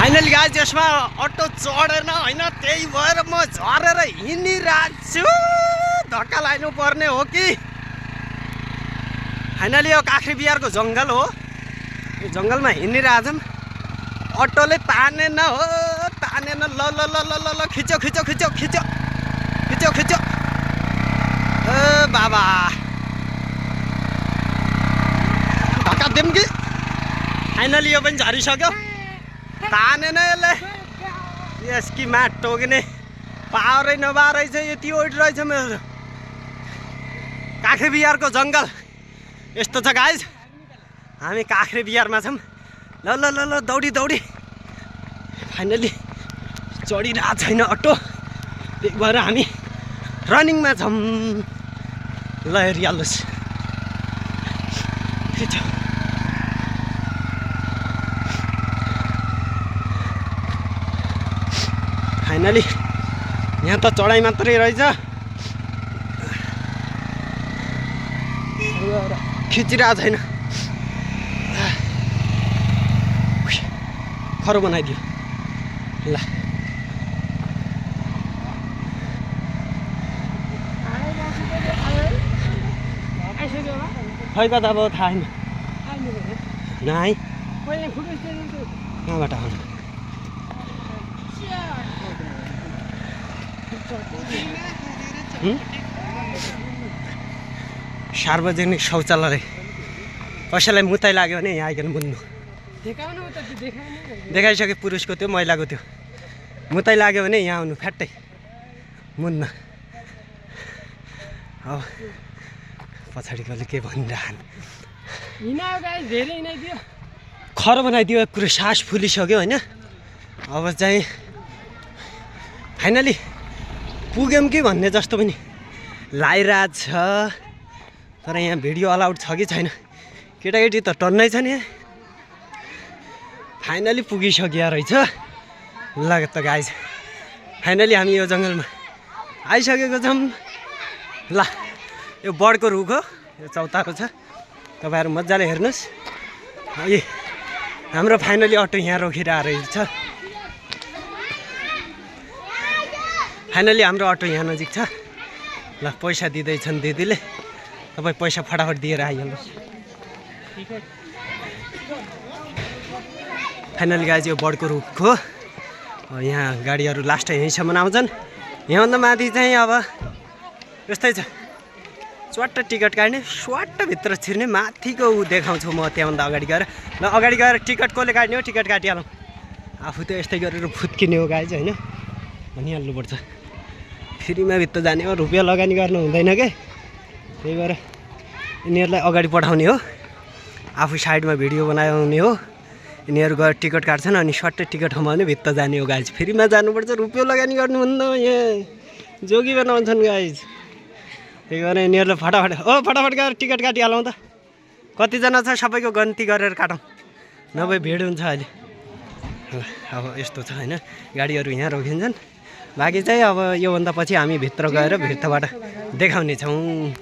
Finally guys यसमा auto चढेन हैन, त्यही भएर म झरेर हिँडिरहेको छु। धक्का लाग्नु पर्ने हो कि? फाइनली यो काँक्री बिहारको जङ्गल हो। यो जङ्गलमा हिँडिरहेको छौँ। अटोले तानेन हो, तानेन। ल ल ल ल ल ल खिच्यो खिच्यो खिच्यो खिच्यो खिच्यो खिच्यो। ए बाबा धक्का दिउँ कि? फाइनली यो पनि झरिसक्यो। तानेन यसले। यसकी माट टोक्ने पावरै नभएर रहेछ। यति ओइट रहेछ मेरो। काँक्री बिहारको जङ्गल यस्तो छ गाइज। हामी काँक्री बिहारमा छौँ। ल ल ल ल दौडी दौडी फाइनली चढिरहेको छैन अटो, त्यही भएर हामी रनिङमा छौँ। ल हेरिहाल्नुहोस्। फाइनली यहाँ त चढाइ मात्रै रहेछ, खिचिरहेको छैन। खरो बनाइदियो ल। खै कता अब थाहा छैन। नाइ कहाँबाट आउनु? सार्वजनिक शौचालय। कसैलाई मुताइ लाग्यो भने यहाँ आइकन मुन्नु। देखाइसके पुरुषको त्यो महिलाको त्यो मुताइ लाग्यो भने यहाँ आउनु फ्याट्टै मुन्न। अब पछाडिकोले के भनिरहन्? खरो बनाइदियो। पुरै सास फुलिसक्यो होइन। अब चाहिँ फाइनली पुग्यौँ कि भन्ने जस्तो पनि लागिरहेको छ। तर यहाँ भिडियो अलाउड छ कि छैन? केटाकेटी त टन्नै छ नि। फाइनली पुगिसक्यो रहेछ। ल त गाइज फाइनली हामी यो जङ्गलमा आइसकेको छौँ। ल यो बडको रुख हो, यो चौतारो छ। तपाईँहरू मजाले हेर्नुहोस्। ए हाम्रो फाइनली अटो यहाँ रोकिरहेको रहेछ। फाइनली हाम्रो अटो यहाँ नजिक छ। ल पैसा दिँदैछन् दिदीले। तपाईँ पैसा फटाफट दिएर आइहाल्नुहोस्। फाइनली गाइज यो बडको रुख हो। यहाँ गाडीहरू लास्ट यहीँसम्म आउँछन्। यहाँभन्दा माथि चाहिँ अब यस्तै छ। स्वाट्ट टिकट काट्ने, स्वाट्ट भित्र छिर्ने। माथिको ऊ देखाउँछु म त्यहाँभन्दा अगाडि गएर। ल अगाडि गएर टिकट कसले काट्ने हो? टिकट काटिहालौँ। आफू त यस्तै गरेर फुत्किने हो गाइज होइन, भनिहाल्नुपर्छ। फ्रीमा भित्र जाने हो, रुपियाँ लगानी गर्नु हुँदैन के। त्यही भएर यिनीहरूलाई अगाडि पठाउने हो, आफू साइडमा भिडियो बनाउने हो। यिनीहरू गएर टिकट काट्छन् अनि सट्टै टिकट ठाउँमा भने भित्र जाने हो गाइज। फ्रीमा जानुपर्छ, रुपियाँ लगानी गर्नुहुन्न। यहाँ जोगी बनाउँछन् गाइज। त्यही भएर यिनीहरूले फटाफट फटाफट गएर टिकट काटिहालौँ त। कतिजना छ सबैको गन्ती गरेर काटौँ, नभए भिड हुन्छ अहिले। अब यस्तो छ होइन, गाडीहरू यहाँ रोकिन्छन्। बाँकी चाहिँ अब योभन्दा पछि हामी भित्र गएर भित्रबाट देखाउने छौँ।